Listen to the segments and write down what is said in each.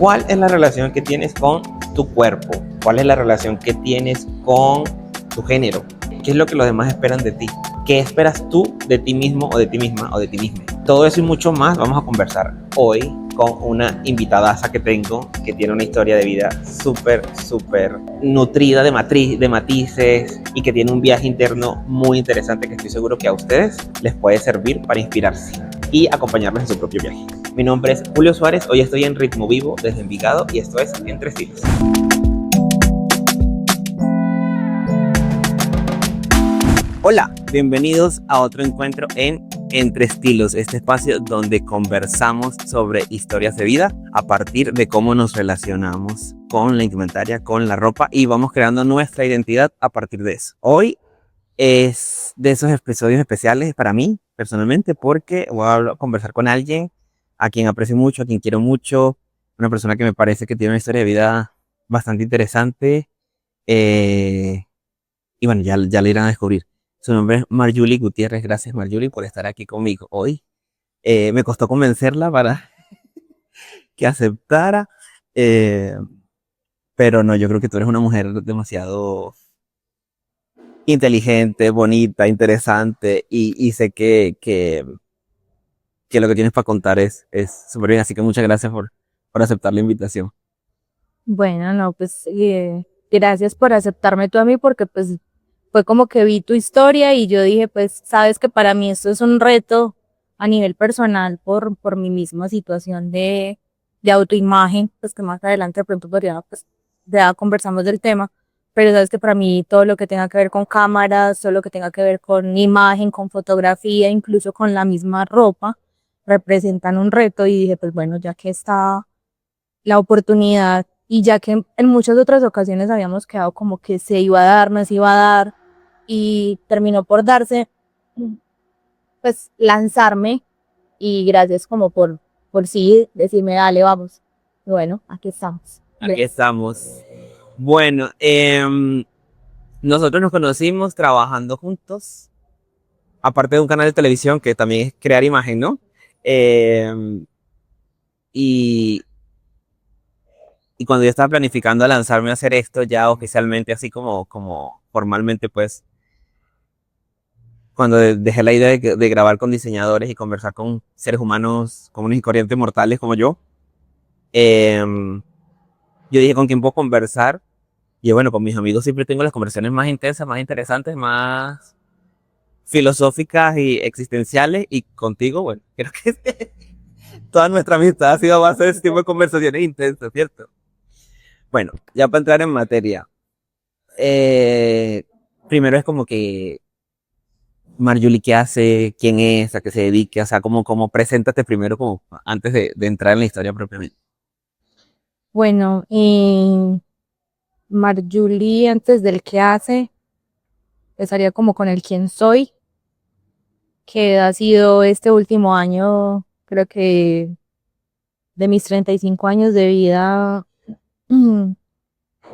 ¿Cuál es la relación que tienes con tu cuerpo? ¿Cuál es la relación que tienes con tu género? ¿Qué es lo que los demás esperan de ti? ¿Qué esperas tú de ti mismo o de ti misma o de ti misma? Todo eso y mucho más vamos a conversar hoy con una invitadaza que tengo que tiene una historia de vida súper nutrida de matices y que tiene un viaje interno muy interesante que estoy seguro que a ustedes les puede servir para inspirarse y acompañarlos en su propio viaje. Mi nombre es Julio Suárez, hoy estoy en Ritmo Vivo desde Envigado y esto es Entre Estilos. Hola, bienvenidos a otro encuentro en Entre Estilos, este espacio donde conversamos sobre historias de vida a partir de cómo nos relacionamos con la indumentaria, con la ropa y vamos creando nuestra identidad a partir de eso. Hoy es de esos episodios especiales para mí, personalmente, porque voy a conversar con alguien a quien aprecio mucho, a quien quiero mucho, una persona que me parece que tiene una historia de vida bastante interesante y bueno, ya la irán a descubrir. Su nombre es Marjuli Gutiérrez. Gracias, Marjuli, por estar aquí conmigo hoy. Me costó convencerla para que aceptara, eh, pero no, yo creo que tú eres una mujer demasiado inteligente, bonita, interesante y sé que lo que tienes para contar es súper bien, así que muchas gracias por aceptar la invitación. Bueno, no, pues gracias por aceptarme tú a mí porque pues fue como que vi tu historia y yo dije, pues sabes que para mí esto es un reto a nivel personal por mi misma situación de autoimagen, pues que más adelante de pronto podría, pues ya conversamos del tema, pero sabes que para mí todo lo que tenga que ver con cámaras, todo lo que tenga que ver con imagen, con fotografía, incluso con la misma ropa, representan un reto y dije, pues bueno, ya que está la oportunidad y ya que en muchas otras ocasiones habíamos quedado como que se iba a dar, no se iba a dar y terminó por darse, pues lanzarme y gracias como por sí decirme dale, vamos. Y bueno, aquí estamos. Aquí estamos. Bueno, nosotros nos conocimos trabajando juntos, aparte de un canal de televisión que también es crear imagen, ¿no? Y, y cuando yo estaba planificando a lanzarme a hacer esto ya oficialmente, así como formalmente, pues, cuando dejé la idea de grabar con diseñadores y conversar con seres humanos comunes y corrientes mortales como yo dije con quién puedo conversar. Y bueno, con mis amigos siempre tengo las conversaciones más intensas, más interesantes, más filosóficas y existenciales. Y contigo, bueno, creo que toda nuestra amistad ha sido a base de ese tipo de conversaciones intensas, ¿cierto? Bueno, ya para entrar en materia. Primero es como que Marjuli, ¿qué hace? ¿Quién es? ¿A qué se dedica? O sea, como preséntate primero como antes de entrar en la historia propiamente. Bueno, Marjuli antes del que hace, empezaría como con el quién soy, que ha sido este último año, creo que de mis 35 años de vida,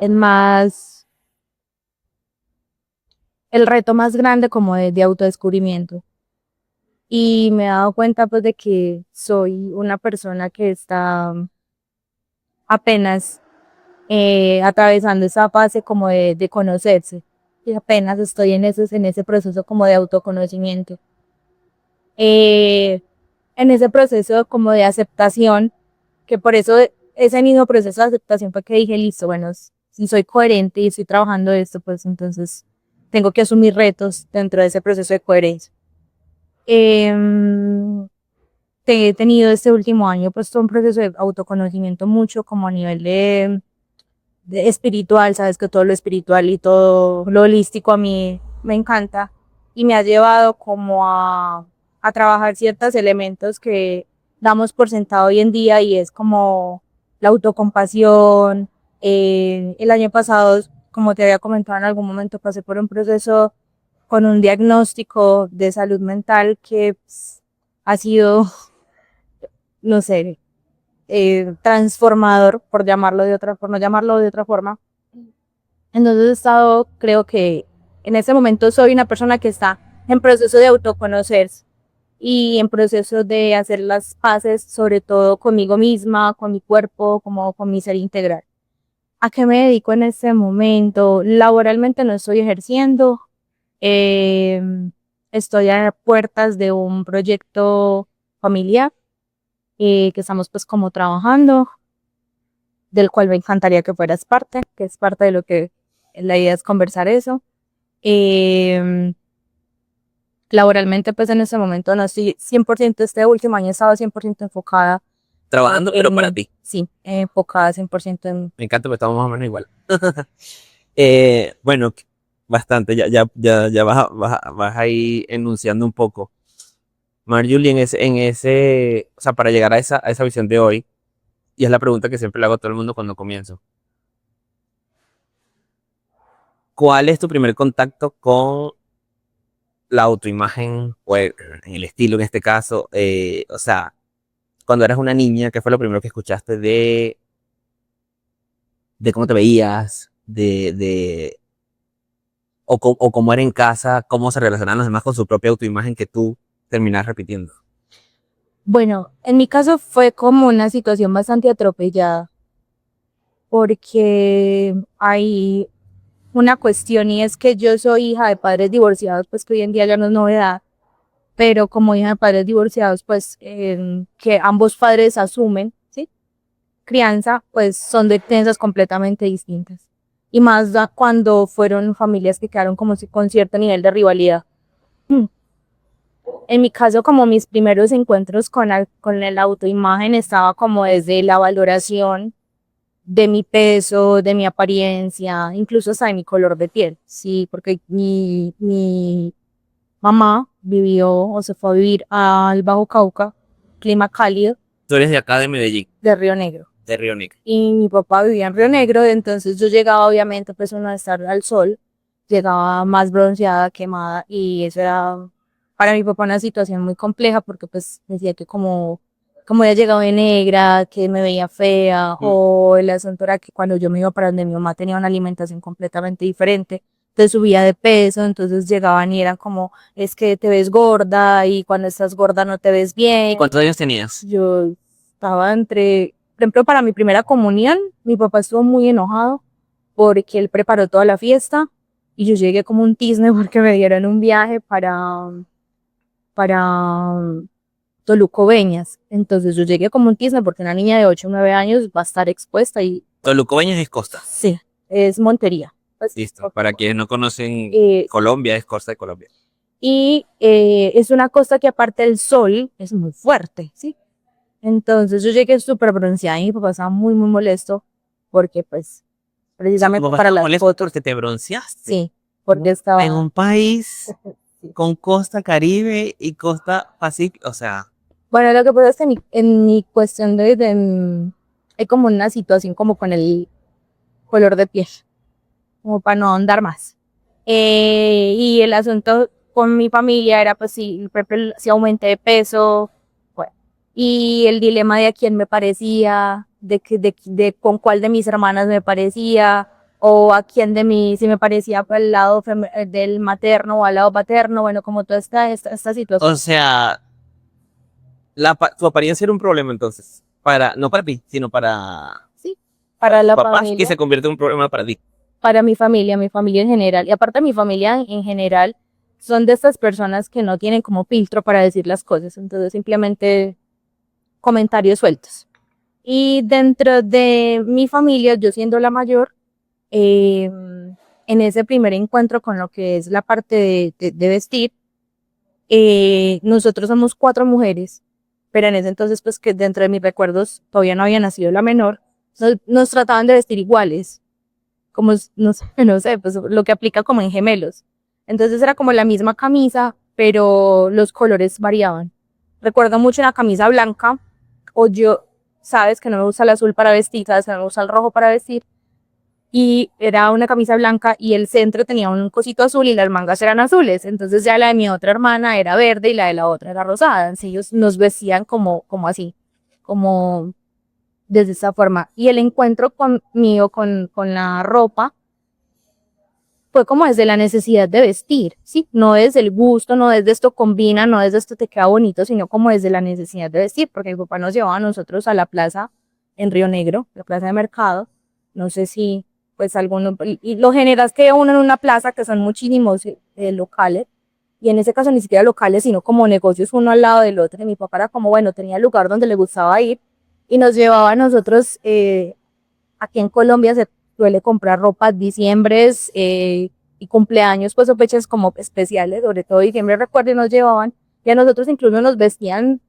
es más el reto más grande como de autodescubrimiento. Y me he dado cuenta pues de que soy una persona que está apenas atravesando esa fase como de conocerse. Y apenas estoy en ese proceso como de autoconocimiento. En ese proceso como de aceptación, que por eso ese mismo proceso de aceptación fue que dije, listo, bueno, si soy coherente y estoy trabajando esto, pues entonces tengo que asumir retos dentro de ese proceso de coherencia. Eh, He tenido este último año pues todo un proceso de autoconocimiento mucho como a nivel de espiritual, sabes que todo lo espiritual y todo lo holístico a mí me encanta y me ha llevado como a trabajar ciertos elementos que damos por sentado hoy en día y es como la autocompasión. El año pasado, como te había comentado en algún momento, pasé por un proceso con un diagnóstico de salud mental que ha sido, no sé, transformador, por llamarlo de otra, por no llamarlo de otra forma. Entonces he estado, creo que en este momento soy una persona que está en proceso de autoconocerse y en proceso de hacer las paces, sobre todo conmigo misma, con mi cuerpo, como con mi ser integral. ¿A qué me dedico en este momento? Laboralmente no estoy ejerciendo, eh, estoy a puertas de un proyecto familiar que estamos pues como trabajando, del cual me encantaría que fueras parte, que es parte de lo que la idea es conversar eso. Laboralmente pues en este momento no estoy 100%, este último año he estado 100% enfocada. Trabajando, pero para ti. Sí, enfocada 100% en... Me encanta porque estamos más o menos igual. Bueno, bastante, ya vas ahí enunciando un poco. Marjorie, o sea, para llegar a esa visión de hoy, y es la pregunta que siempre le hago a todo el mundo cuando comienzo. ¿Cuál es tu primer contacto con la autoimagen, o el estilo en este caso? O sea, cuando eras una niña, ¿qué fue lo primero que escuchaste de cómo te veías, o cómo era en casa, cómo se relacionaban los demás con su propia autoimagen que tú terminas repitiendo? Bueno, en mi caso fue como una situación bastante atropellada, porque hay una cuestión y es que yo soy hija de padres divorciados, pues que hoy en día ya no es novedad, pero como hija de padres divorciados, pues que ambos padres asumen, ¿sí? Crianza, pues son de crianzas completamente distintas. Y más cuando fueron familias que quedaron como si con cierto nivel de rivalidad. En mi caso, como mis primeros encuentros con la autoimagen estaba como desde la valoración de mi peso, de mi apariencia, incluso hasta de mi color de piel, sí, porque mi mamá vivió o se fue a vivir al Bajo Cauca, clima cálido, Tú eres de acá de Medellín, de Río Negro. de Río Negro. Y mi papá vivía en Río Negro, entonces yo llegaba obviamente pues uno de estar al sol, llegaba más bronceada, quemada, y eso era para mi papá una situación muy compleja porque pues decía que como había llegado de negra, que me veía fea, o el asunto era que cuando yo me iba para donde mi mamá tenía una alimentación completamente diferente, entonces subía de peso, entonces llegaban y eran como, es que te ves gorda, y cuando estás gorda no te ves bien. ¿Cuántos años tenías? Yo estaba entre, por ejemplo, para mi primera comunión, mi papá estuvo muy enojado porque él preparó toda la fiesta y yo llegué como un tizne porque me dieron un viaje para Toluco Beñas. Entonces yo llegué como un tizne porque una niña de 8 o 9 años va a estar expuesta y Toluco Beñas es costa. sí, es Montería. Pues, Listo. Para quienes no conocen eh, Colombia, es costa de Colombia. y es una costa que aparte del sol es muy fuerte, ¿sí? Entonces yo llegué súper bronceada y mi papá estaba muy, muy molesto porque pues precisamente para las fotos. fotos, Porque te bronceaste. sí, porque estaba... En un país Sí. con costa Caribe y costa Pacífico, o sea, Bueno, lo que pasa es que en mi cuestión hay como una situación como con el color de piel, como para no ahondar más. Y el asunto con mi familia era pues si aumenté de peso, bueno, y el dilema de a quién me parecía, de con cuál de mis hermanas me parecía, o a quién de mí, si me parecía por el lado del materno o al lado paterno, bueno, como toda esta situación. o sea, tu apariencia era un problema entonces, no para ti, sino para Sí, para tus la papás, que familia, se convierte en un problema para ti. para mi familia en general. Y aparte mi familia en general son de estas personas que no tienen como filtro para decir las cosas, entonces simplemente comentarios sueltos. Y dentro de mi familia, yo siendo la mayor, en ese primer encuentro con lo que es la parte de vestir, nosotros somos 4 mujeres, pero en ese entonces, pues que dentro de mis recuerdos todavía no había nacido la menor, nos trataban de vestir iguales, como, no sé, pues lo que aplica como en gemelos. Entonces era como la misma camisa, pero los colores variaban. Recuerdo mucho una camisa blanca, o yo, sabes que no me gusta el azul para vestir, sabes que no me gusta el rojo para vestir, y era una camisa blanca y el centro tenía un cosito azul y las mangas eran azules, entonces ya la de mi otra hermana era verde y la de la otra era rosada, entonces ellos nos vestían como así, como desde esa forma. Y el encuentro conmigo con la ropa fue como desde la necesidad de vestir, ¿sí? No desde el gusto, no desde esto combina, no desde esto te queda bonito, sino como desde la necesidad de vestir, porque mi papá nos llevaba a nosotros a la plaza en Río Negro, la plaza de mercado, no sé si, pues algunos, y lo general es que uno en una plaza que son muchísimos locales, y en ese caso ni siquiera locales, sino como negocios uno al lado del otro, y mi papá era como, bueno, tenía el lugar donde le gustaba ir, y nos llevaba a nosotros, aquí en Colombia se suele comprar ropa diciembres y cumpleaños, pues o fechas como especiales, sobre todo diciembre, recuerdo, y nos llevaban, y a nosotros incluso nos vestían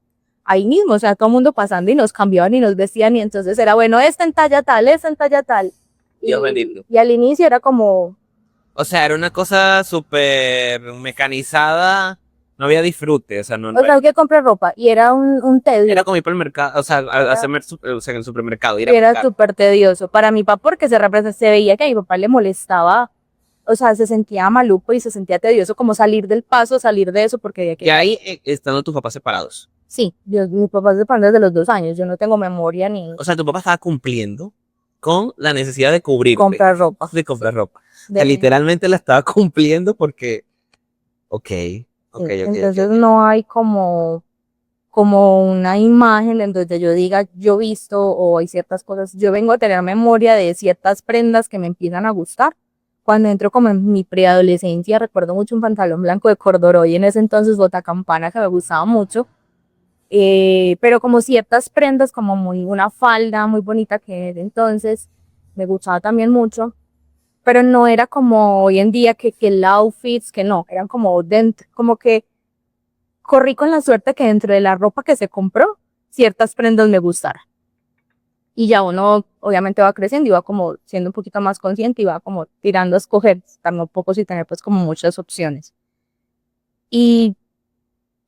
ahí mismo, o sea, todo el mundo pasando y nos cambiaban y nos vestían, y entonces era, bueno, esta en talla tal, esta en talla tal. Dios bendito. Y al inicio era como, O sea, era una cosa súper mecanizada, no había disfrute, o sea, no, o sea, hay que comprar ropa, y era un tedio. era como ir para el mercado, o sea, a hacer o sea, en el supermercado, ir a Y era buscar. súper tedioso para mi papá porque se veía que a mi papá le molestaba, o sea, se sentía maluco y se sentía tedioso como salir del paso, salir de eso porque había que... Y ahí estando tus papás separados. Sí, mi papá se separó desde los 2 años, yo no tengo memoria ni O sea, tu papá estaba cumpliendo con la necesidad de cubrirte, comprar ropa. de comprar ropa. O De- sea, literalmente la estaba cumpliendo porque, ok, sí, ok. entonces no hay como una imagen en donde yo diga, yo he visto o hay ciertas cosas, yo vengo a tener memoria de ciertas prendas que me empiezan a gustar. Cuando entro como en mi preadolescencia, recuerdo mucho un pantalón blanco de corduroy, en ese entonces botacampana que me gustaba mucho, pero como ciertas prendas, como una falda muy bonita que entonces me gustaba también mucho, pero no era como hoy en día que el outfits, que no, eran como dentro, como que corrí con la suerte que dentro de la ropa que se compró, ciertas prendas me gustaran. Y ya uno obviamente va creciendo y va como siendo un poquito más consciente y va como tirando a escoger, tampoco sin tener pues como muchas opciones. Y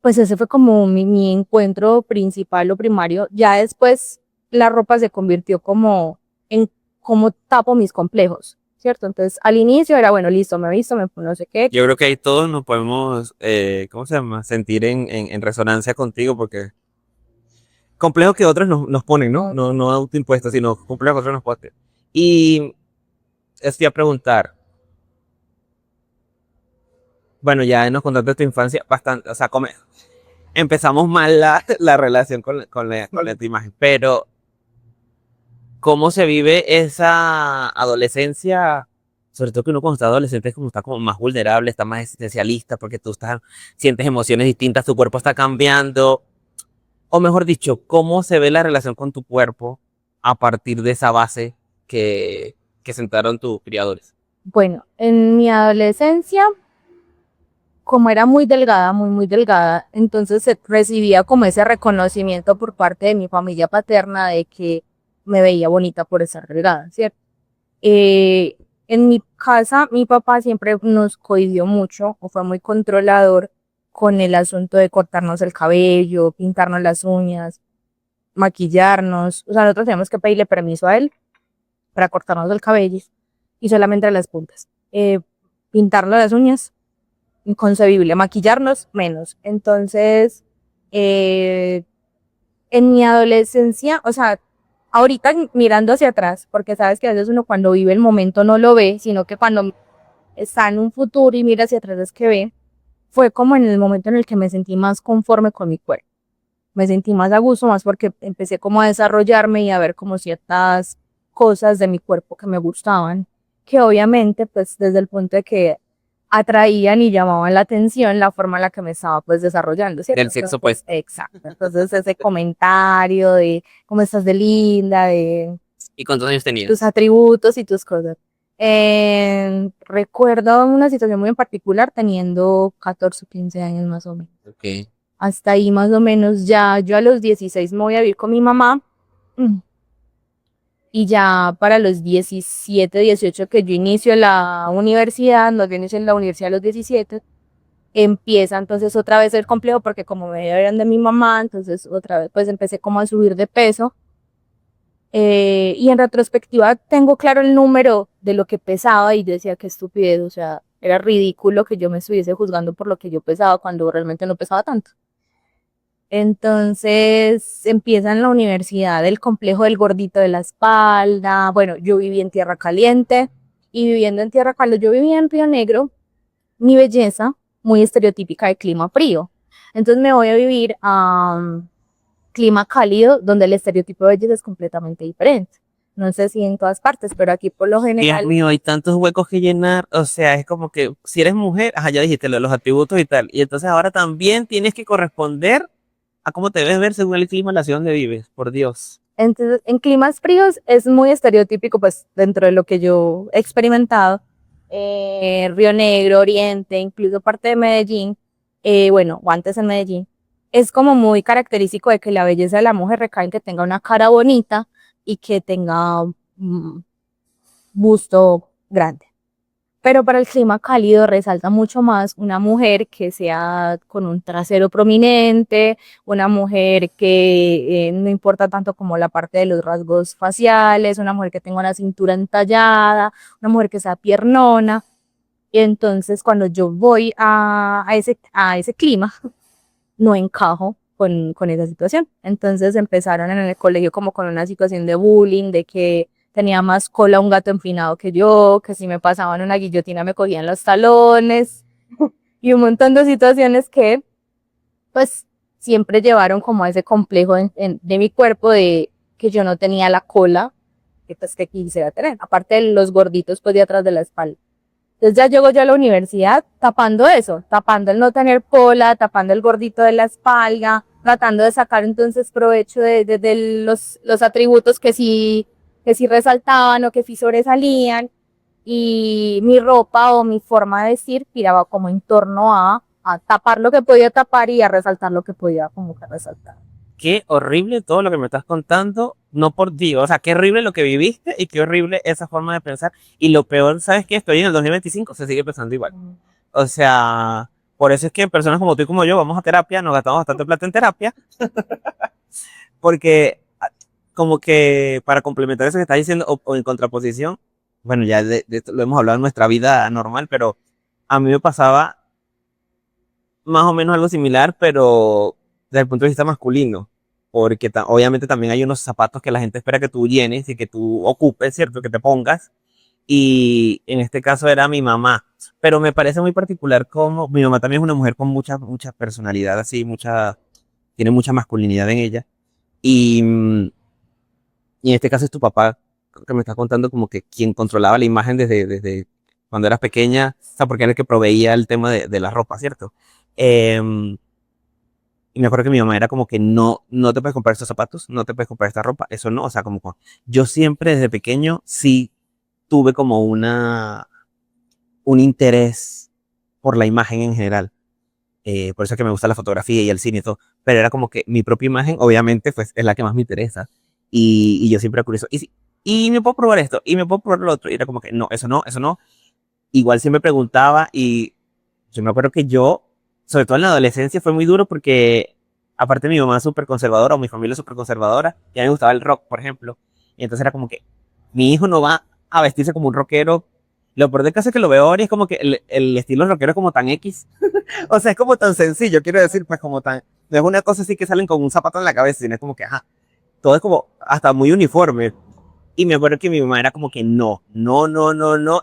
pues ese fue como mi encuentro principal o primario. Ya después la ropa se convirtió como en cómo tapo mis complejos, ¿cierto? Entonces al inicio era, bueno, listo, me he visto, no sé qué. Yo creo que ahí todos nos podemos, ¿cómo se llama? Sentir en resonancia contigo porque complejos que otros nos ponen, ¿no? No autoimpuestos, sino complejos que otros nos ponen. Y estoy a preguntar, bueno, ya nos contaste tu infancia bastante, o sea, empezamos mal la relación con tu imagen, pero ¿cómo se vive esa adolescencia? Sobre todo que uno cuando está adolescente es como está como más vulnerable, está más existencialista porque sientes emociones distintas, tu cuerpo está cambiando. O mejor dicho, ¿cómo se ve la relación con tu cuerpo a partir de esa base que sentaron tus criadores? Bueno, en mi adolescencia, como era muy delgada, muy delgada, entonces recibía como ese reconocimiento por parte de mi familia paterna de que me veía bonita por estar delgada, ¿cierto? En mi casa, mi papá siempre nos cohibió mucho o fue muy controlador con el asunto de cortarnos el cabello, pintarnos las uñas, maquillarnos. O sea, nosotros teníamos que pedirle permiso a él para cortarnos el cabello y solamente las puntas. Pintarnos las uñas, inconcebible. Maquillarnos, menos. Entonces, eh, en mi adolescencia, o sea, ahorita mirando hacia atrás, porque sabes que a veces uno cuando vive el momento no lo ve, sino que cuando está en un futuro y mira hacia atrás es que ve, fue como en el momento en el que me sentí más conforme con mi cuerpo. Me sentí más a gusto, más porque empecé como a desarrollarme y a ver como ciertas cosas de mi cuerpo que me gustaban, que obviamente pues desde el punto de que atraían y llamaban la atención la forma en la que me estaba pues desarrollando, ¿cierto? Del sexo, pues. Exacto. Entonces ese comentario de cómo estás de linda, de ¿Y cuántos años tenías? tus atributos y tus cosas. Recuerdo una situación muy en particular teniendo 14 o 15 años más o menos. Ok. Hasta ahí más o menos ya yo a los 16 me voy a vivir con mi mamá. Y ya para los 17, 18 que yo inicio la universidad, nos viene en la universidad a los 17, empieza entonces otra vez el complejo porque como me veían de mi mamá, entonces otra vez pues empecé como a subir de peso. Y en retrospectiva tengo claro el número de lo que pesaba y yo decía qué estupidez, o sea, era ridículo que yo me estuviese juzgando por lo que yo pesaba cuando realmente no pesaba tanto. Entonces empieza en la universidad el complejo del gordito de la espalda. Bueno, yo viví en Tierra Caliente, y viviendo en tierra, cuando yo vivía en Río Negro, mi belleza, muy estereotípica de clima frío. Entonces me voy a vivir a clima cálido, donde el estereotipo de belleza es completamente diferente. No sé si en todas partes, pero aquí por lo Dios general, mío, hay tantos huecos que llenar. O sea, es como que si eres mujer, ajá, ya dijiste lo de los atributos y tal. Y entonces ahora también tienes que corresponder a cómo te debes ver según el clima de la ciudad donde vives. Por Dios. entonces, en climas fríos es muy estereotípico, pues dentro de lo que yo he experimentado, Río Negro, Oriente, incluso parte de Medellín, bueno, o antes en Medellín, es como muy característico de que la belleza de la mujer recae en que tenga una cara bonita y que tenga busto grande. Pero para el clima cálido resalta mucho más una mujer que sea con un trasero prominente, una mujer que no importa tanto como la parte de los rasgos faciales, una mujer que tenga una cintura entallada, una mujer que sea piernona. Y entonces cuando yo voy a ese clima, no encajo con esa situación. Entonces empezaron en el colegio como con una situación de bullying, de que tenía más cola un gato empinado que yo, que si me pasaban una guillotina me cogían los talones y un montón de situaciones que pues siempre llevaron como a ese complejo de mi cuerpo de que yo no tenía la cola que pues que quisiera tener, aparte de los gorditos pues de atrás de la espalda. Entonces ya llego yo a la universidad tapando eso, tapando el no tener cola, tapando el gordito de la espalda, tratando de sacar entonces provecho de los atributos que sí resaltaban o que sí sobresalían. Y mi ropa o mi forma de vestir giraba como en torno a tapar lo que podía tapar y a resaltar lo que podía como que resaltar. Qué horrible todo lo que me estás contando. No por Dios. O sea, qué horrible lo que viviste y qué horrible esa forma de pensar. Y lo peor, ¿sabes qué? Estoy en el 2025, se sigue pensando igual. O sea, por eso es que personas como tú y como yo vamos a terapia, nos gastamos bastante plata en terapia, porque como que para complementar eso que estás diciendo o en contraposición, bueno, ya de esto lo hemos hablado en nuestra vida normal, pero a mí me pasaba más o menos algo similar, pero desde el punto de vista masculino, porque obviamente también hay unos zapatos que la gente espera que tú llenes y que tú ocupes, ¿cierto? Que te pongas, y en este caso era mi mamá. Pero me parece muy particular como mi mamá también es una mujer con mucha personalidad, así, tiene mucha masculinidad en ella. Y, y en este caso es tu papá que me está contando como que quien controlaba la imagen desde cuando eras pequeña, o sea, porque era el que proveía el tema de la ropa, ¿cierto? Em, y me acuerdo que mi mamá era como que no te puedes comprar estos zapatos, no te puedes comprar esta ropa, eso no, o sea, yo siempre desde pequeño sí tuve como un interés por la imagen en general. Por eso es que me gusta la fotografía y el cine y todo, pero era como que mi propia imagen, obviamente, pues es la que más me interesa. Y yo siempre era curioso, y me puedo probar esto, y me puedo probar lo otro, y era como que no, eso no, eso no. Igual siempre preguntaba, y yo me acuerdo que yo, sobre todo en la adolescencia, fue muy duro porque, aparte mi mamá es súper conservadora, o mi familia es súper conservadora, y a mí me gustaba el rock, por ejemplo. Y entonces era como que mi hijo no va a vestirse como un rockero. Lo peor del caso es que lo veo ahora y es como que el estilo rockero es como tan X. O sea, es como tan sencillo, quiero decir, pues como tan... No es una cosa así que salen con un zapato en la cabeza, sino es como que, ajá, todo es como hasta muy uniforme. Y me acuerdo que mi mamá era como que no.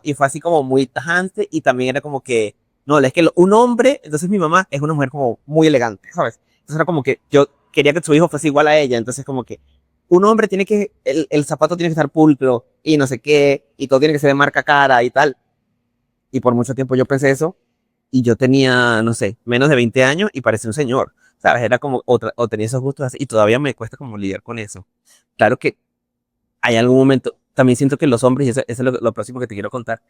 Y fue así como muy tajante y también era como que, no, es que un hombre, entonces mi mamá es una mujer como muy elegante, ¿sabes? Entonces era como que yo quería que su hijo fuese igual a ella, entonces como que un hombre tiene que, el zapato tiene que estar pulcro y no sé qué, y todo tiene que ser de marca cara y tal. Y por mucho tiempo yo pensé eso y yo tenía, no sé, menos de 20 años y parecía un señor, ¿sabes? Era como, o tenía esos gustos así y todavía me cuesta como lidiar con eso. Claro que hay algún momento, también siento que los hombres, y eso es lo próximo que te quiero contar,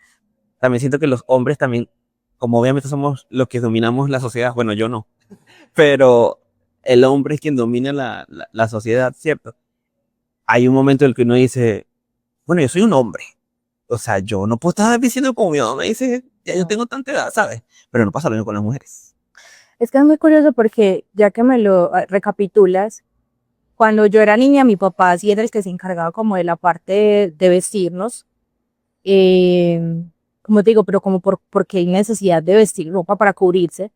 también siento que los hombres también, como obviamente somos los que dominamos la sociedad, bueno, yo no, pero el hombre es quien domina la sociedad, ¿cierto? Hay un momento en el que uno dice, bueno, yo soy un hombre, o sea, yo no puedo estar diciendo como mi mamá me dice, ya yo tengo tanta edad, ¿sabes? Pero no pasa lo mismo con las mujeres. Es que es muy curioso porque ya que me lo recapitulas, cuando yo era niña, mi papá sí era el que se encargaba como de la parte de vestirnos. Eh, como te digo, pero como porque hay necesidad de vestir ropa para cubrirse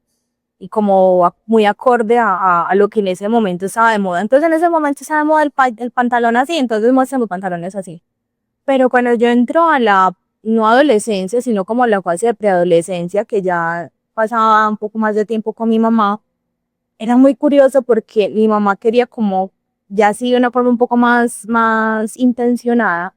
y como muy acorde a lo que en ese momento estaba de moda. Entonces en ese momento estaba de moda el pantalón así, entonces muestran los pantalones así. Pero cuando yo entro a la no adolescencia, sino como la fase de preadolescencia, que ya pasaba un poco más de tiempo con mi mamá, era muy curioso porque mi mamá quería como, ya así de una forma un poco más intencionada,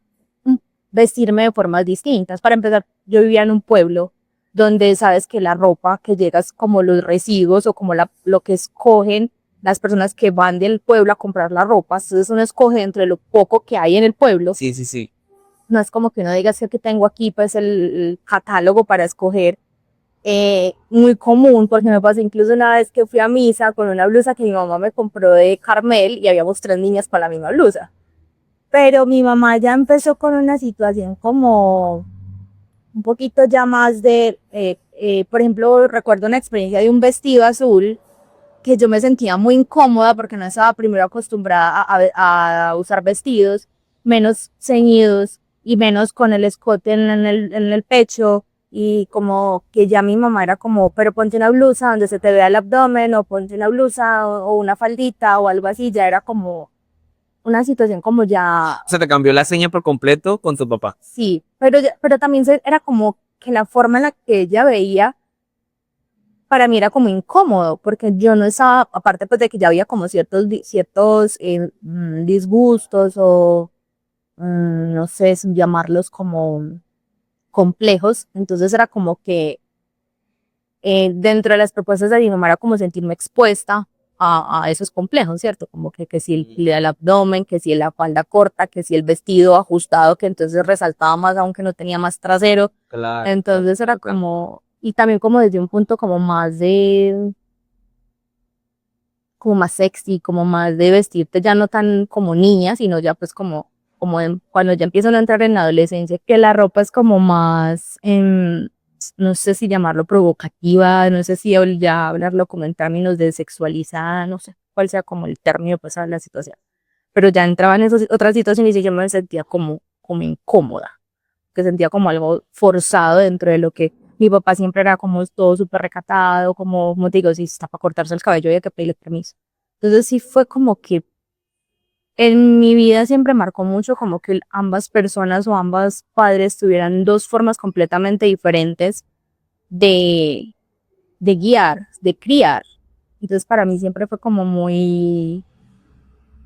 vestirme de formas distintas. Para empezar, yo vivía en un pueblo donde sabes que la ropa que llega es como los residuos o como lo que escogen las personas que van del pueblo a comprar la ropa. Entonces uno escoge entre lo poco que hay en el pueblo. Sí, sí, sí. No es como que uno diga, "Sí, que tengo aquí pues el catálogo para escoger". Muy común, porque me pasó incluso una vez que fui a misa con una blusa que mi mamá me compró de Carmel y habíamos 3 niñas con la misma blusa. Pero mi mamá ya empezó con una situación como un poquito ya más por ejemplo, recuerdo una experiencia de un vestido azul que yo me sentía muy incómoda porque no estaba primero acostumbrada a usar vestidos menos ceñidos y menos con el escote en el pecho, y como que ya mi mamá era como, pero ponte una blusa donde se te vea el abdomen, o ponte una blusa o una faldita o algo así. Ya era como una situación como ya, O sea, te cambió la seña por completo con tu papá. sí, pero también era como que la forma en la que ella veía para mí era como incómodo, porque yo no estaba, aparte pues de que ya había como ciertos disgustos o no sé llamarlos como complejos. Entonces era como que dentro de las propuestas de mi mamá era como sentirme expuesta a esos complejos, ¿cierto? Como que si el abdomen, que si la falda corta, que si el vestido ajustado, que entonces resaltaba más aunque no tenía más trasero. Claro, Entonces era claro. como, y también como desde un punto como más como más sexy, como más de vestirte ya no tan como niña, sino ya pues como cuando ya empiezan a entrar en la adolescencia, que la ropa es como más, no sé si llamarlo provocativa, no sé si ya hablarlo como en términos de sexualizada, no sé cuál sea como el término pues a la situación. Pero ya entraba en esas otras situaciones y yo me sentía como incómoda, que sentía como algo forzado dentro de lo que mi papá siempre era como todo súper recatado, como te digo, si está para cortarse el cabello había que pedirle permiso. Entonces sí fue como que en mi vida siempre marcó mucho como que ambas personas o ambas padres tuvieran dos formas completamente diferentes de, de guiar, de criar. Entonces para mí siempre fue como muy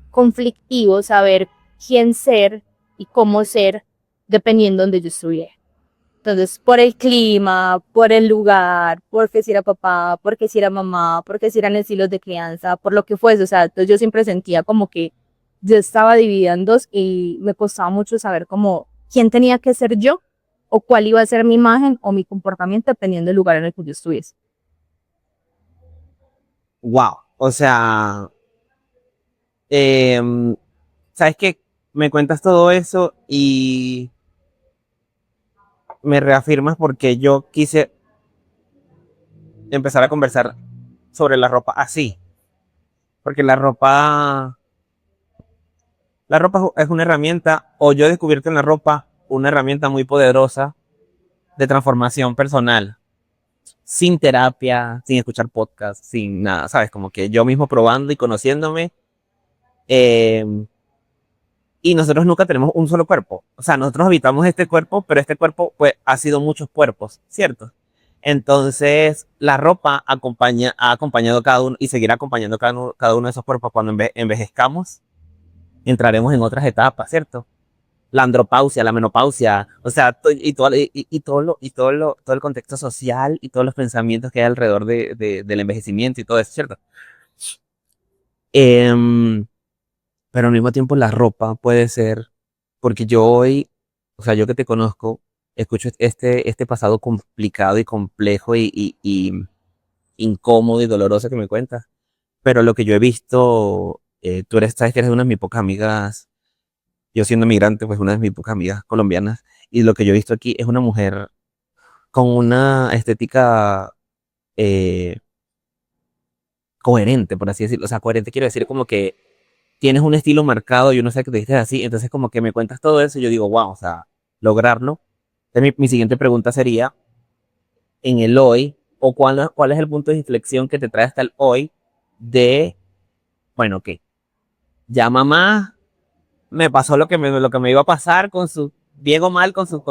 conflictivo saber quién ser y cómo ser dependiendo de donde yo estuviera. Entonces, por el clima, por el lugar, porque si era papá, porque si era mamá, porque si eran estilos de crianza, por lo que fuese. O sea, entonces yo siempre sentía como que yo estaba dividida en dos y me costaba mucho saber como quién tenía que ser yo o cuál iba a ser mi imagen o mi comportamiento dependiendo del lugar en el que yo estuviese. Wow. O sea, sabes que me cuentas todo eso y me reafirmas porque yo quise empezar a conversar sobre la ropa así. Porque la ropa es una herramienta, o yo he descubierto en la ropa una herramienta muy poderosa de transformación personal, sin terapia, sin escuchar podcast, sin nada, ¿sabes? Como que yo mismo probando y conociéndome. eh, y nosotros nunca tenemos un solo cuerpo. O sea, nosotros habitamos este cuerpo, pero este cuerpo pues ha sido muchos cuerpos, ¿cierto? Entonces, la ropa ha acompañado cada uno y seguirá acompañando cada uno de esos cuerpos cuando envejezcamos. Entraremos en otras etapas, ¿cierto? La andropausia, la menopausia, o sea, todo el contexto social y todos los pensamientos que hay alrededor del envejecimiento y todo eso, ¿cierto? Em, pero al mismo tiempo la ropa puede ser, porque yo hoy, o sea, yo que te conozco, escucho este pasado complicado y complejo y incómodo y doloroso que me cuentas, pero lo que yo he visto, sabes que eres una de mis pocas amigas, yo siendo migrante, pues una de mis pocas amigas colombianas, y lo que yo he visto aquí es una mujer con una estética eh, coherente, por así decirlo. O sea, coherente quiero decir como que tienes un estilo marcado y uno sabe que te dices así, entonces como que me cuentas todo eso y yo digo, wow, o sea, lograrlo. Entonces, mi siguiente pregunta sería, en el hoy, o cuál es el punto de inflexión que te trae hasta el hoy de, bueno, ok, ya mamá me pasó lo que me iba a pasar con su, bien o mal, con sus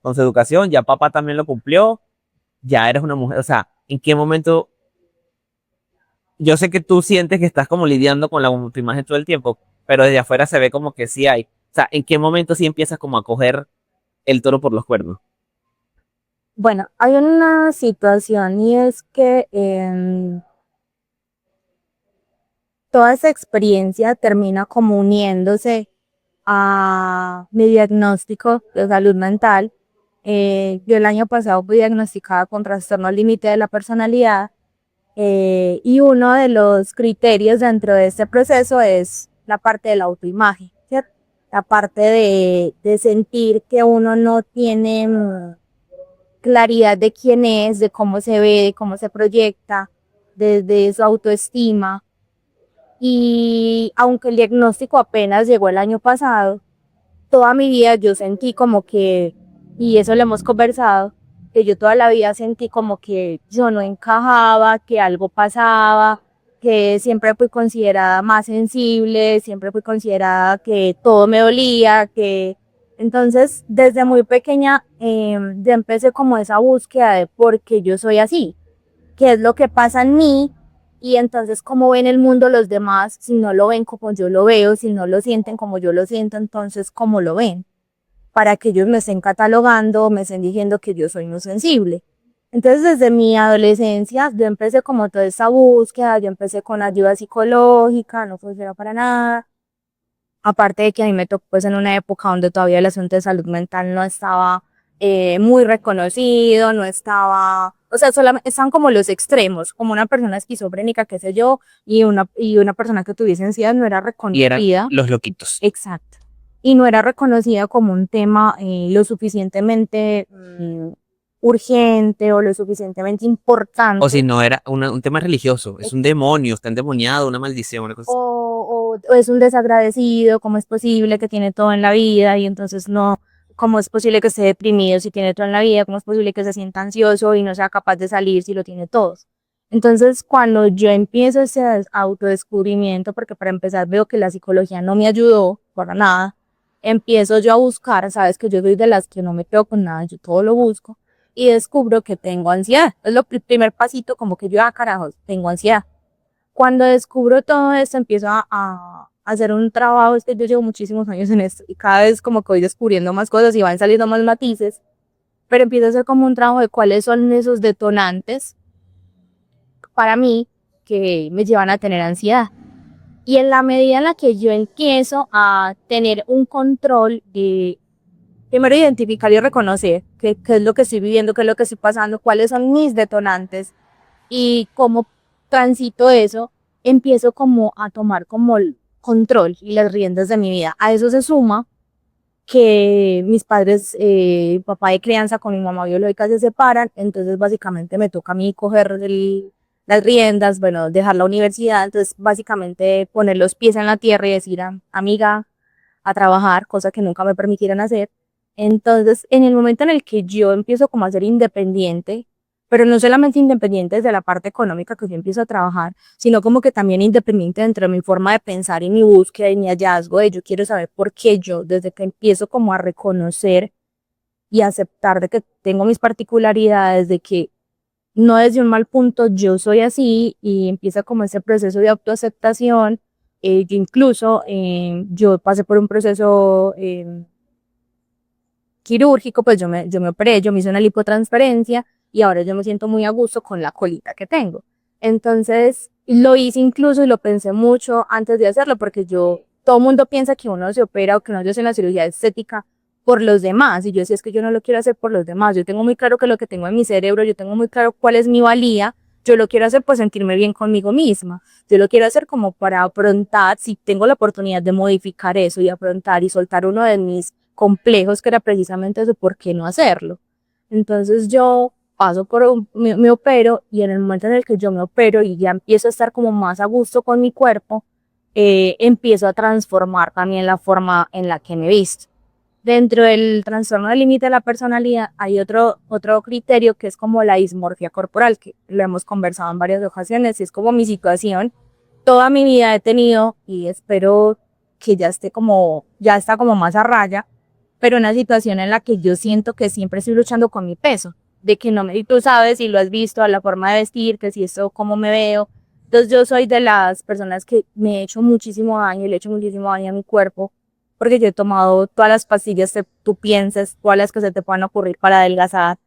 con su educación, ya papá también lo cumplió, ya eres una mujer, o sea, ¿en qué momento? Yo sé que tú sientes que estás como lidiando con la autoimagen todo el tiempo, pero desde afuera se ve como que sí hay. O sea, ¿en qué momento sí empiezas como a coger el toro por los cuernos? Bueno, hay una situación y es que toda esa experiencia termina como uniéndose a mi diagnóstico de salud mental. Yo el año pasado fui diagnosticada con trastorno límite de la personalidad, y uno de los criterios dentro de este proceso es la parte de la autoimagen, ¿cierto? La parte de sentir que uno no tiene claridad de quién es, de cómo se ve, de cómo se proyecta, de su autoestima. Y aunque el diagnóstico apenas llegó el año pasado, toda mi vida yo sentí como que, y eso lo hemos conversado, que yo toda la vida sentí como que yo no encajaba, que algo pasaba, que siempre fui considerada más sensible, siempre fui considerada que todo me dolía, que entonces desde muy pequeña ya empecé como esa búsqueda de por qué yo soy así, qué es lo que pasa en mí y entonces cómo ven el mundo los demás, si no lo ven como yo lo veo, si no lo sienten como yo lo siento, entonces cómo lo ven, para que ellos me estén catalogando, me estén diciendo que yo soy no sensible. Entonces desde mi adolescencia yo empecé como toda esa búsqueda, yo empecé con ayuda psicológica, no funcionó para nada. Aparte de que a mí me tocó pues en una época donde todavía el asunto de salud mental no estaba muy reconocido, no estaba, o sea, solamente están como los extremos, como una persona esquizofrénica, qué sé yo, y una persona que tuviese ansiedad no era Y eran reconocida. los loquitos. Exacto. Y no era reconocida como un tema lo suficientemente urgente o lo suficientemente importante. O si no era un tema religioso, es un demonio, está endemoniado, una maldición, una cosa así. O es un desagradecido, ¿cómo es posible que tiene todo en la vida y entonces no, cómo es posible que esté deprimido si tiene todo en la vida, cómo es posible que se sienta ansioso y no sea capaz de salir si lo tiene todo? Entonces, cuando yo empiezo ese autodescubrimiento, porque para empezar veo que la psicología no me ayudó para nada, empiezo yo a buscar, sabes que yo soy de las que no me quedo con nada, yo todo lo busco y descubro que tengo ansiedad. Es el primer pasito como que yo, carajos, tengo ansiedad. Cuando descubro todo esto, empiezo a hacer un trabajo, es que yo llevo muchísimos años en esto y cada vez como que voy descubriendo más cosas y van saliendo más matices, pero empiezo a hacer como un trabajo de cuáles son esos detonantes para mí que me llevan a tener ansiedad. Y en la medida en la que yo empiezo a tener un control de, primero identificar y reconocer qué es lo que estoy viviendo, qué es lo que estoy pasando, cuáles son mis detonantes y cómo transito eso, empiezo como a tomar como el control y las riendas de mi vida. A eso se suma que mis padres, papá de crianza con mi mamá biológica se separan, entonces básicamente me toca a mí coger las riendas, bueno, dejar la universidad, entonces básicamente poner los pies en la tierra y decir, amiga, a trabajar, cosa que nunca me permitieron hacer. Entonces, en el momento en el que yo empiezo como a ser independiente, pero no solamente independiente desde la parte económica que yo empiezo a trabajar, sino como que también independiente dentro de mi forma de pensar y mi búsqueda y mi hallazgo de yo quiero saber por qué yo, desde que empiezo como a reconocer y aceptar de que tengo mis particularidades, de que no desde un mal punto yo soy así y empieza como ese proceso de autoaceptación. Yo incluso, yo pasé por un proceso quirúrgico, pues yo me operé, yo me hice una lipotransferencia y ahora yo me siento muy a gusto con la colita que tengo. Entonces, lo hice incluso y lo pensé mucho antes de hacerlo porque todo el mundo piensa que uno se opera o que uno hace una cirugía estética por los demás y yo decía es que yo no lo quiero hacer por los demás, yo tengo muy claro que lo que tengo en mi cerebro, yo tengo muy claro cuál es mi valía, yo lo quiero hacer por sentirme bien conmigo misma, yo lo quiero hacer como para afrontar, si tengo la oportunidad de modificar eso y afrontar y soltar uno de mis complejos que era precisamente eso, ¿por qué no hacerlo? Entonces yo paso me opero y en el momento en el que yo me opero y ya empiezo a estar como más a gusto con mi cuerpo, empiezo a transformar también la forma en la que me visto. Dentro del trastorno del límite de la personalidad hay otro criterio que es como la dismorfia corporal, que lo hemos conversado en varias ocasiones y es como mi situación. Toda mi vida he tenido y espero que ya está como más a raya, pero una situación en la que yo siento que siempre estoy luchando con mi peso, de que no me, y tú sabes, y lo has visto a la forma de vestir, que si esto, cómo me veo. Entonces yo soy de las personas que me he hecho muchísimo daño, le he hecho muchísimo daño a mi cuerpo, porque yo he tomado todas las pastillas que tú pienses, todas las que se te puedan ocurrir para adelgazar.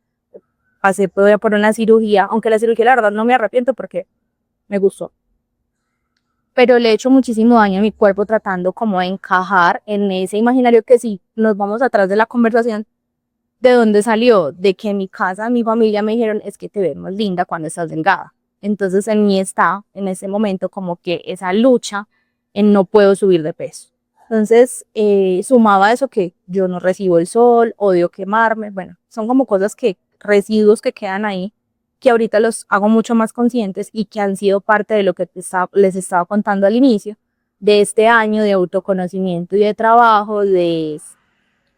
Pasé por una cirugía, aunque la cirugía la verdad no me arrepiento porque me gustó. Pero le he hecho muchísimo daño a mi cuerpo tratando como de encajar en ese imaginario que si nos vamos atrás de la conversación, ¿de dónde salió? De que en mi casa, mi familia me dijeron, es que te ves más linda cuando estás delgada. Entonces en mí está, en ese momento, como que esa lucha en no puedo subir de peso. Entonces, sumaba a eso que yo no recibo el sol, odio quemarme, bueno, son como cosas que, residuos que quedan ahí, que ahorita los hago mucho más conscientes y que han sido parte de lo que les estaba contando al inicio, de este año de autoconocimiento y de trabajo, de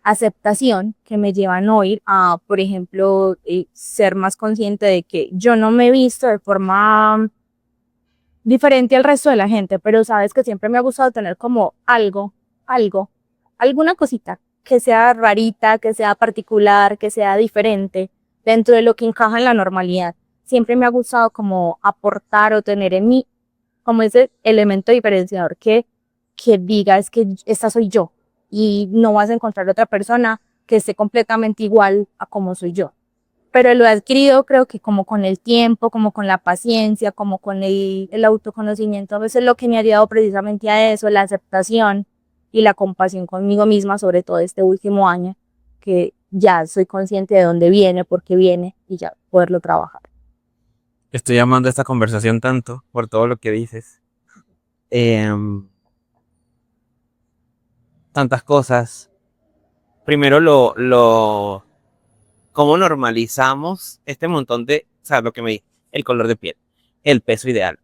aceptación que me llevan hoy a, por ejemplo, ser más consciente de que yo no me he visto de forma diferente al resto de la gente, pero sabes que siempre me ha gustado tener como algo, alguna cosita que sea rarita, que sea particular, que sea diferente dentro de lo que encaja en la normalidad. Siempre me ha gustado como aportar o tener en mí como ese elemento diferenciador que diga es que esta soy yo y no vas a encontrar otra persona que esté completamente igual a como soy yo. Pero lo he adquirido creo que como con el tiempo, como con la paciencia, como con el autoconocimiento. A veces lo que me ha ayudado precisamente a eso, la aceptación y la compasión conmigo misma, sobre todo este último año, que ya soy consciente de dónde viene, por qué viene y ya poderlo trabajar. Estoy amando esta conversación tanto por todo lo que dices. Tantas cosas. Primero cómo normalizamos este montón de, o sea, lo que me di, el color de piel, el peso ideal,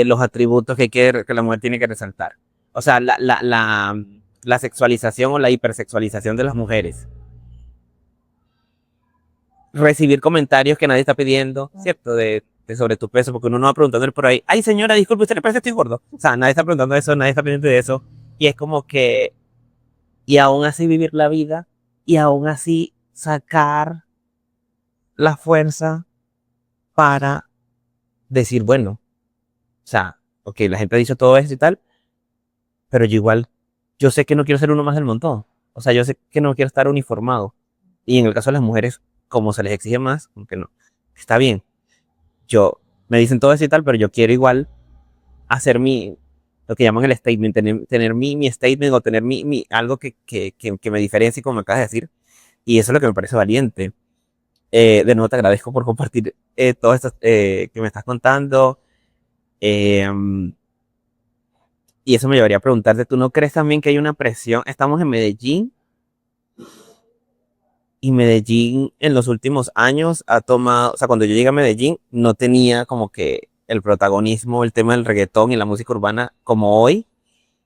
los atributos que la mujer tiene que resaltar. O sea, la sexualización o la hipersexualización de las mujeres. Recibir comentarios que nadie está pidiendo, ¿cierto? De sobre tu peso, porque uno no va preguntándole por ahí, ay señora, disculpe, ¿usted le parece que estoy gordo? O sea, nadie está preguntando eso, nadie está pendiente de eso. Y es como que, y aún así vivir la vida, y aún así sacar la fuerza para decir, bueno, o sea, ok, la gente ha dicho todo eso y tal, pero yo igual, yo sé que no quiero ser uno más del montón. O sea, yo sé que no quiero estar uniformado. Y en el caso de las mujeres, como se les exige más, aunque no, está bien. Yo, me dicen todo eso y tal, pero yo quiero igual hacer lo que llaman el statement, tener mi statement o tener algo que me diferencie, como me acabas de decir. Y eso es lo que me parece valiente. De nuevo te agradezco por compartir todo esto que me estás contando. Eh, y eso me llevaría a preguntarte, ¿tú no crees también que hay una presión? Estamos en Medellín y Medellín en los últimos años ha tomado, o sea, cuando yo llegué a Medellín no tenía como que el protagonismo, el tema del reggaetón y la música urbana como hoy.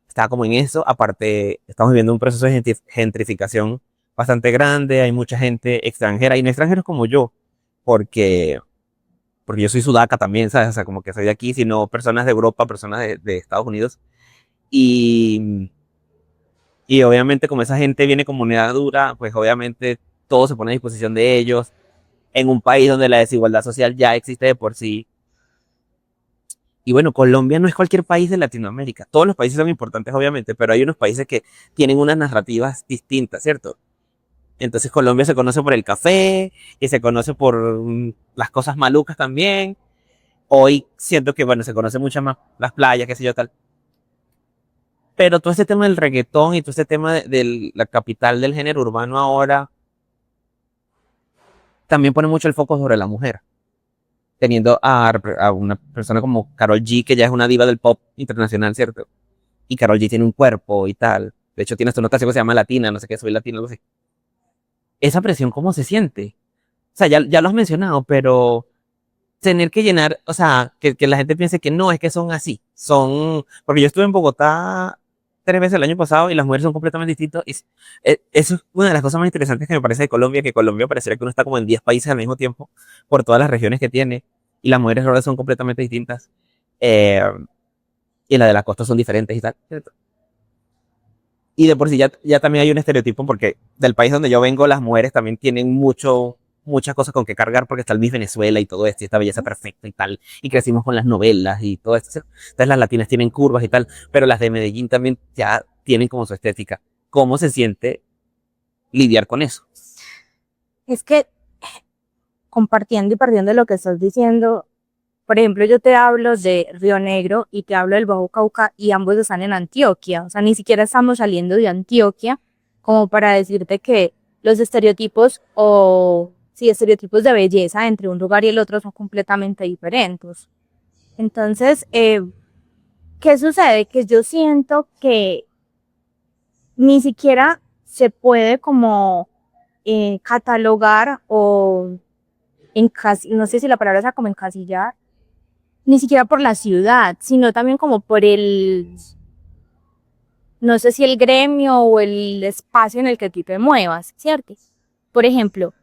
Estaba como en eso. Aparte, estamos viviendo un proceso de gentrificación bastante grande. Hay mucha gente extranjera y no extranjeros como yo, porque yo soy sudaca también, ¿sabes? O sea, como que soy de aquí, sino personas de Europa, personas de Estados Unidos. Y, y obviamente como esa gente viene como moneda dura, pues obviamente todo se pone a disposición de ellos. En un país donde la desigualdad social ya existe de por sí. Y bueno, Colombia no es cualquier país de Latinoamérica. Todos los países son importantes, obviamente, pero hay unos países que tienen unas narrativas distintas, ¿cierto? Entonces Colombia se conoce por el café y se conoce por las cosas malucas también. Hoy siento que, bueno, se conoce mucho más las playas, qué sé yo, tal. Pero todo este tema del reggaetón y todo este tema de la capital del género urbano ahora también pone mucho el foco sobre la mujer. Teniendo a una persona como Karol G, que ya es una diva del pop internacional, ¿cierto? Y Karol G tiene un cuerpo y tal. De hecho, tiene esta nota que se llama Latina, no sé qué, soy latina, algo así. Esa presión, ¿cómo se siente? O sea, ya lo has mencionado, pero tener que llenar, o sea, que la gente piense que no, es que son así. Porque yo estuve en Bogotá 3 veces el año pasado y las mujeres son completamente distintas. Y eso es una de las cosas más interesantes que me parece de Colombia, que Colombia parecería que uno está como en 10 países al mismo tiempo, por todas las regiones que tiene, y las mujeres ahora son completamente distintas. Eh, y las de la costa son diferentes y tal, ¿cierto? Y de por sí ya también hay un estereotipo, porque del país donde yo vengo, las mujeres también tienen muchas cosas con que cargar, porque está el Miss Venezuela y todo esto, y esta belleza perfecta y tal, y crecimos con las novelas y todo esto. Entonces las latinas tienen curvas y tal, pero las de Medellín también ya tienen como su estética. ¿Cómo se siente lidiar con eso? Es que compartiendo y partiendo de lo que estás diciendo, por ejemplo, yo te hablo de Río Negro y te hablo del Bajo Cauca y ambos están en Antioquia, o sea, ni siquiera estamos saliendo de Antioquia como para decirte que los estereotipos o sí, estereotipos de belleza entre un lugar y el otro son completamente diferentes. Entonces, ¿qué sucede? Que yo siento que ni siquiera se puede como catalogar o no sé si la palabra sea como encasillar, ni siquiera por la ciudad, sino también como por no sé si el gremio o el espacio en el que tú te muevas, ¿cierto? Por ejemplo,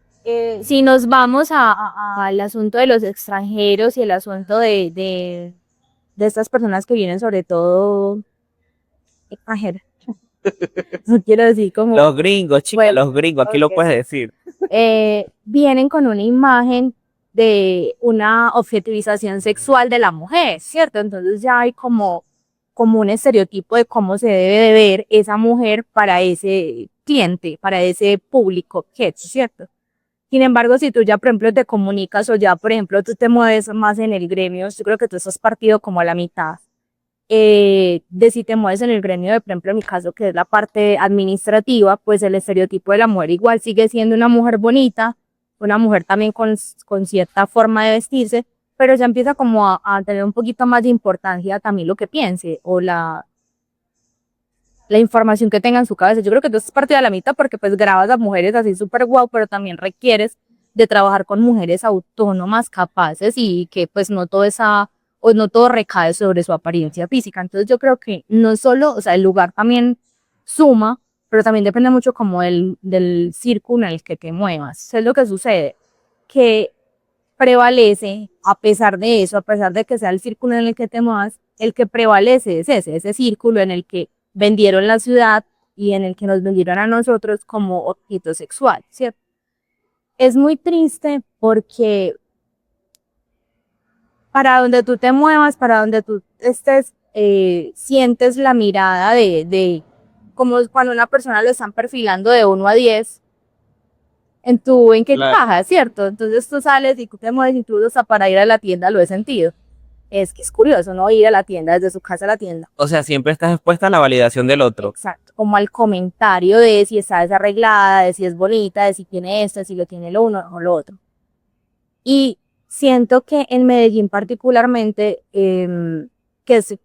si nos vamos al asunto de los extranjeros y el asunto de estas personas que vienen sobre todo extranjeras, no quiero decir como, Los gringos, chica, bueno, los gringos, aquí lo okay, puedes decir. vienen con una imagen de una objetivización sexual de la mujer, ¿cierto? Entonces ya hay como un estereotipo de cómo se debe de ver esa mujer para ese cliente, para ese público objeto, ¿cierto? Sin embargo, si tú ya, por ejemplo, te comunicas o ya, por ejemplo, tú te mueves más en el gremio, yo creo que tú estás partido como a la mitad, de si te mueves en el gremio de, por ejemplo, en mi caso, que es la parte administrativa, pues el estereotipo de la mujer igual sigue siendo una mujer bonita, una mujer también con cierta forma de vestirse, pero ya empieza como a tener un poquito más de importancia también lo que piense o la información que tenga en su cabeza. Yo creo que tú estás partida de la mitad porque pues grabas a mujeres así súper guau, pero también requieres de trabajar con mujeres autónomas, capaces y que pues no todo esa o no todo recae sobre su apariencia física. Entonces yo creo que no solo, o sea, el lugar también suma, pero también depende mucho como del círculo en el que te muevas. ¿Qué es lo que sucede? Que prevalece, a pesar de eso, a pesar de que sea el círculo en el que te muevas, el que prevalece es ese círculo en el que vendieron la ciudad y en el que nos vendieron a nosotros como objeto sexual, ¿cierto? Es muy triste porque para donde tú te muevas, para donde tú estés, sientes la mirada como cuando una persona lo están perfilando de 1 a 10, en qué Claro. caja, ¿cierto? Entonces tú sales y tú te mueves incluso hasta para ir a la tienda, lo he sentido. Es que es curioso, ¿no? Ir a la tienda, desde su casa a la tienda. O sea, siempre estás expuesta a la validación del otro. Exacto, como al comentario de si está desarreglada, de si es bonita, de si tiene esto, de si lo tiene lo uno o lo otro. Y siento que en Medellín particularmente, que es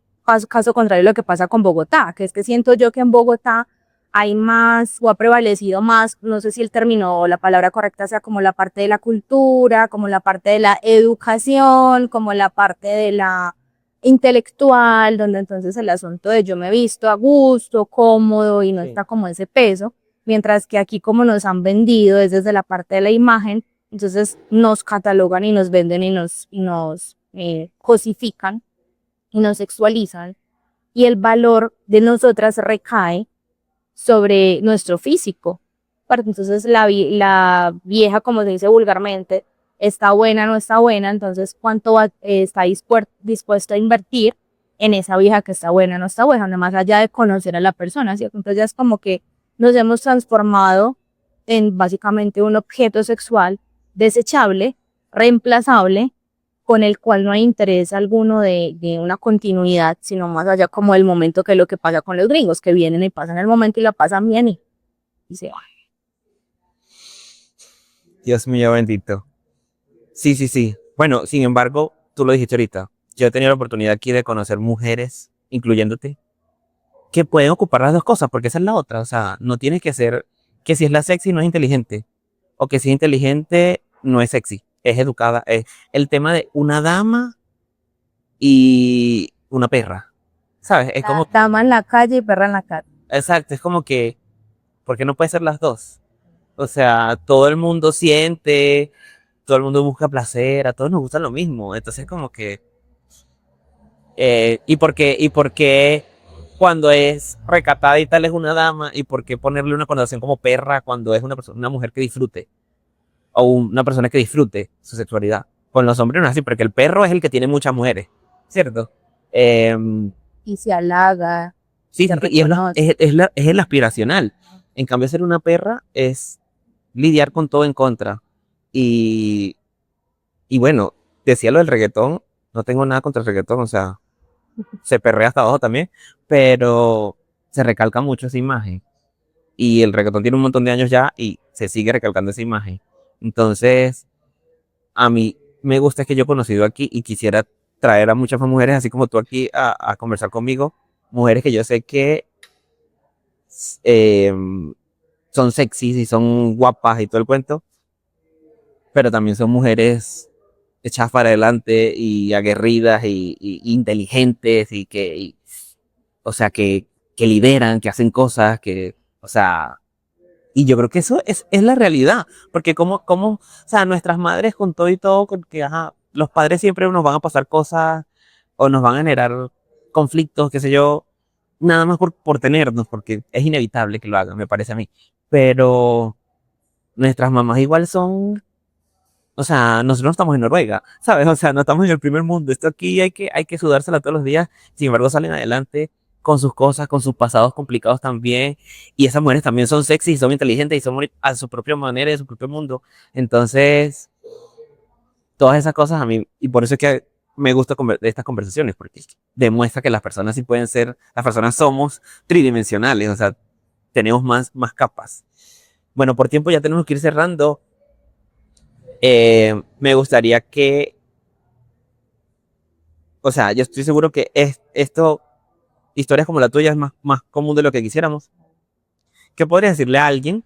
caso contrario a lo que pasa con Bogotá, que es que siento yo que en Bogotá hay más o ha prevalecido más, no sé si el término o la palabra correcta sea como la parte de la cultura, como la parte de la educación, como la parte de la intelectual, donde entonces el asunto de yo me he visto a gusto, cómodo y no Sí. está como ese peso, mientras que aquí como nos han vendido es desde la parte de la imagen, entonces nos catalogan y nos venden y nos cosifican y nos sexualizan y el valor de nosotras recae sobre nuestro físico. Entonces la vieja, como se dice vulgarmente, está buena, no está buena, entonces cuánto está dispuesto a invertir en esa vieja que está buena, no está buena, nada más allá de conocer a la persona, ¿cierto? Entonces ya es como que nos hemos transformado en básicamente un objeto sexual desechable, reemplazable, con el cual no hay interés alguno de una continuidad, sino más allá como el momento, que es lo que pasa con los gringos, que vienen y pasan el momento y la pasan bien y se van. Dios mío, bendito. Sí, sí, sí. Bueno, sin embargo, tú lo dijiste ahorita. Yo he tenido la oportunidad aquí de conocer mujeres, incluyéndote, que pueden ocupar las dos cosas, porque esa es la otra. O sea, no tienes que ser que si es la sexy no es inteligente, o que si es inteligente no es sexy, es educada. Es el tema de una dama y una perra, ¿sabes? Es como, Dama en la calle y perra en la calle. exacto, es como que, ¿por qué no puede ser las dos? O sea, todo el mundo siente, todo el mundo busca placer, a todos nos gusta lo mismo. Entonces, como que, ¿y por qué cuando es recatada y tal es una dama, y por qué ponerle una connotación como perra cuando es una persona, una mujer que disfrute, o una persona que disfrute su sexualidad. Con los hombres no es así, porque el perro es el que tiene muchas mujeres, ¿cierto? Eh, Y se halaga, sí, se sí, sí, y reconoce. es el aspiracional. En cambio, ser una perra es lidiar con todo en contra. Y, y bueno, decía lo del reggaetón, no tengo nada contra el reggaetón, o sea, se perrea hasta abajo también, pero se recalca mucho esa imagen. Y el reggaetón tiene un montón de años ya y se sigue recalcando esa imagen. Entonces, a mí me gusta que yo he conocido aquí y quisiera traer a muchas más mujeres, así como tú aquí, a conversar conmigo. Mujeres que yo sé que eh, son sexys y son guapas y todo el cuento, pero también son mujeres echadas para adelante y aguerridas y inteligentes o sea, que lideran, que hacen cosas, o sea, y yo creo que eso es la realidad, porque o sea, nuestras madres con todo y todo, con que, ajá, los padres siempre nos van a pasar cosas o nos van a generar conflictos, qué sé yo, nada más por tenernos, porque es inevitable que lo hagan, me parece a mí. Pero nuestras mamás igual son, o sea, nosotros no estamos en Noruega, ¿sabes? O sea, no estamos en el primer mundo. Esto aquí hay que sudársela todos los días. Sin embargo, salen adelante con sus cosas, con sus pasados complicados también. Y esas mujeres también son sexy, son inteligentes y son a su propia manera, de su propio mundo. Entonces, todas esas cosas a mí, y por eso es que me gusta estas conversaciones, porque demuestra que las personas sí pueden ser, las personas somos tridimensionales, o sea, tenemos más capas. Bueno, por tiempo ya tenemos que ir cerrando. Me gustaría que, o sea, yo estoy seguro que historias como la tuya es más común de lo que quisiéramos. ¿Qué podrías decirle a alguien,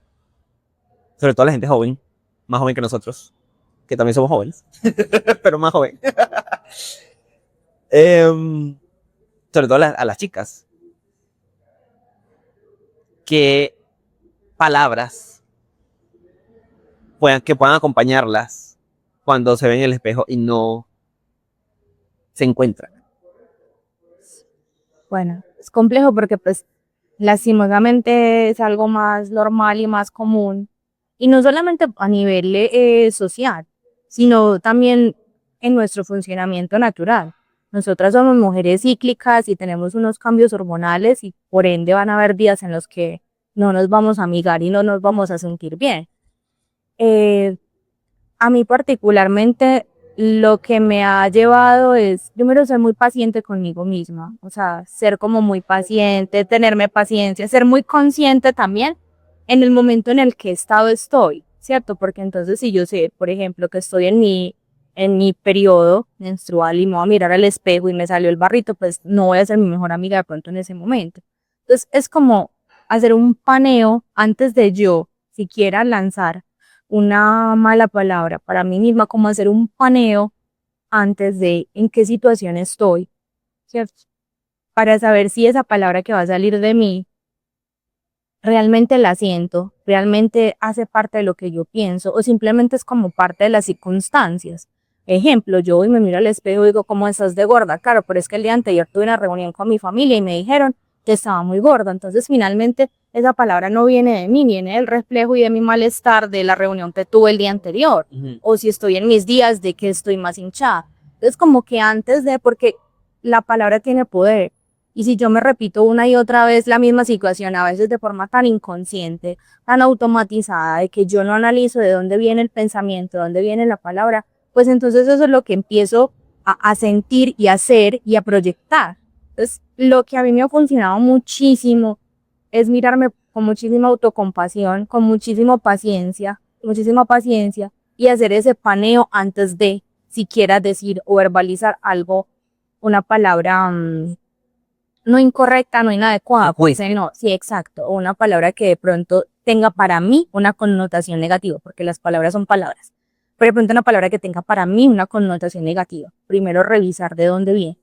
sobre todo a la gente joven, más joven que nosotros, que también somos jóvenes, pero más joven? Em, Sobre todo a las chicas, que palabras que puedan acompañarlas cuando se ven en el espejo y no se encuentran. Bueno, es complejo porque pues lastimosamente es algo más normal y más común. Y no solamente a nivel social, sino también en nuestro funcionamiento natural. Nosotras somos mujeres cíclicas y tenemos unos cambios hormonales y por ende van a haber días en los que no nos vamos a amigar y no nos vamos a sentir bien. Eh, a mí particularmente lo que me ha llevado es, primero, ser muy paciente conmigo misma, o sea, ser como muy paciente, tenerme paciencia, ser muy consciente también en el momento en el que estado estoy, ¿cierto? Porque entonces si yo sé, por ejemplo, que estoy en mi periodo menstrual y me voy a mirar al espejo y me salió el barrito, pues no voy a ser mi mejor amiga de pronto en ese momento. Entonces es como hacer un paneo antes de yo siquiera lanzar una mala palabra para mí misma, como hacer un paneo antes de en qué situación estoy, ¿cierto? Para saber si esa palabra que va a salir de mí realmente la siento, realmente hace parte de lo que yo pienso o simplemente es como parte de las circunstancias. Ejemplo, yo hoy me miro al espejo y digo, ¿cómo estás de gorda? Claro, pero es que el día anterior tuve una reunión con mi familia y me dijeron que estaba muy gorda. Entonces, finalmente, esa palabra no viene de mí, viene del reflejo y de mi malestar de la reunión que tuve el día anterior. Ujú. O si estoy en mis días de que estoy más hinchada. Entonces, como que antes de, porque la palabra tiene poder. Y si yo me repito una y otra vez la misma situación, a veces de forma tan inconsciente, tan automatizada, de que yo no analizo de dónde viene el pensamiento, de dónde viene la palabra, pues entonces eso es lo que empiezo a sentir y a hacer y a proyectar. Entonces, lo que a mí me ha funcionado muchísimo es mirarme con muchísima autocompasión, con muchísima paciencia y hacer ese paneo antes de siquiera decir o verbalizar algo, una palabra no incorrecta, no inadecuada, pues Juicio. no, sí, exacto, o una palabra que de pronto tenga para mí una connotación negativa, porque las palabras son palabras, pero de pronto una palabra que tenga para mí una connotación negativa. Primero revisar de dónde viene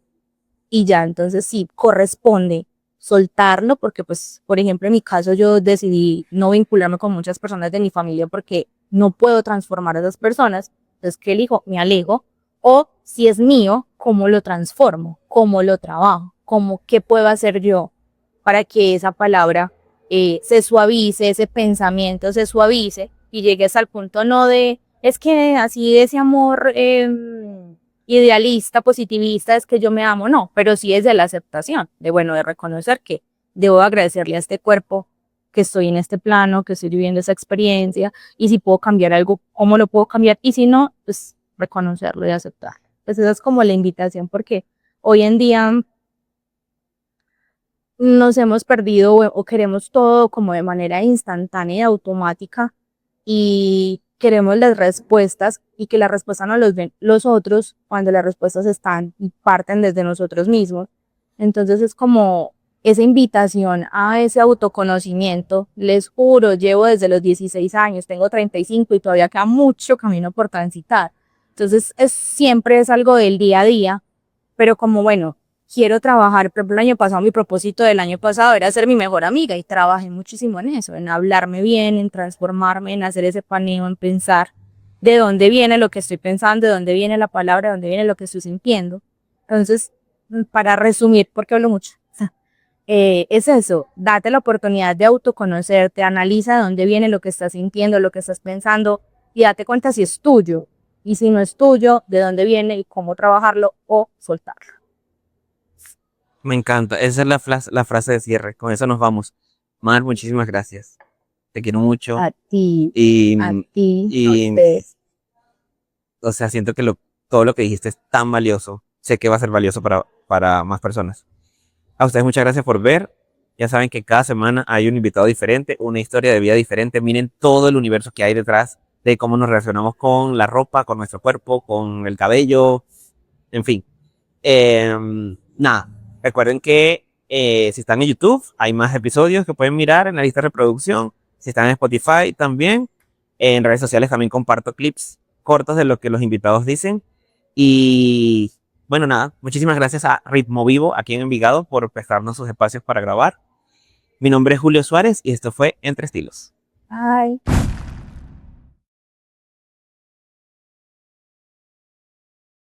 y ya entonces sí corresponde soltarlo, porque pues, por ejemplo, en mi caso yo decidí no vincularme con muchas personas de mi familia porque no puedo transformar a esas personas, entonces, ¿qué elijo? Me alejo, o si es mío, ¿cómo lo transformo? ¿Cómo lo trabajo? ¿Cómo, qué puedo hacer yo para que esa palabra se suavice, ese pensamiento se suavice y llegues al punto no de, es que así de ese amor idealista, positivista, es que yo me amo, no, pero sí es de la aceptación, de bueno, de reconocer que debo agradecerle a este cuerpo que estoy en este plano, que estoy viviendo esa experiencia, y si puedo cambiar algo, cómo lo puedo cambiar, y si no, pues reconocerlo y aceptarlo. Pues esa es como la invitación, porque hoy en día nos hemos perdido o queremos todo como de manera instantánea y automática, y queremos las respuestas y que las respuestas no los ven los otros cuando las respuestas están y parten desde nosotros mismos. Entonces es como esa invitación a ese autoconocimiento. Les juro, llevo desde los 16 años, tengo 35 y todavía queda mucho camino por transitar. Entonces siempre es algo del día a día, pero como bueno, quiero trabajar, por ejemplo, el año pasado, mi propósito del año pasado era ser mi mejor amiga y trabajé muchísimo en eso, en hablarme bien, en transformarme, en hacer ese paneo, en pensar de dónde viene lo que estoy pensando, de dónde viene la palabra, de dónde viene lo que estoy sintiendo. Entonces, para resumir, porque hablo mucho, es eso, date la oportunidad de autoconocerte, analiza de dónde viene lo que estás sintiendo, lo que estás pensando y date cuenta si es tuyo. Y si no es tuyo, de dónde viene y cómo trabajarlo o soltarlo. Me encanta. Esa es la frase de cierre. Con eso nos vamos. Mar, muchísimas gracias. Te quiero mucho. A ti, Y, a ti, a y ustedes. o sea, siento que todo lo que dijiste es tan valioso. Sé que va a ser valioso para más personas. A ustedes muchas gracias por ver. Ya saben que cada semana hay un invitado diferente, una historia de vida diferente. Miren todo el universo que hay detrás de cómo nos relacionamos con la ropa, con nuestro cuerpo, con el cabello, en fin. Nada, recuerden que si están en YouTube, hay más episodios que pueden mirar en la lista de reproducción. Si están en Spotify también. En redes sociales también comparto clips cortos de lo que los invitados dicen. Y bueno, nada, muchísimas gracias a Ritmo Vivo aquí en Envigado por prestarnos sus espacios para grabar. Mi nombre es Julio Suárez y esto fue Entre Estilos. Bye.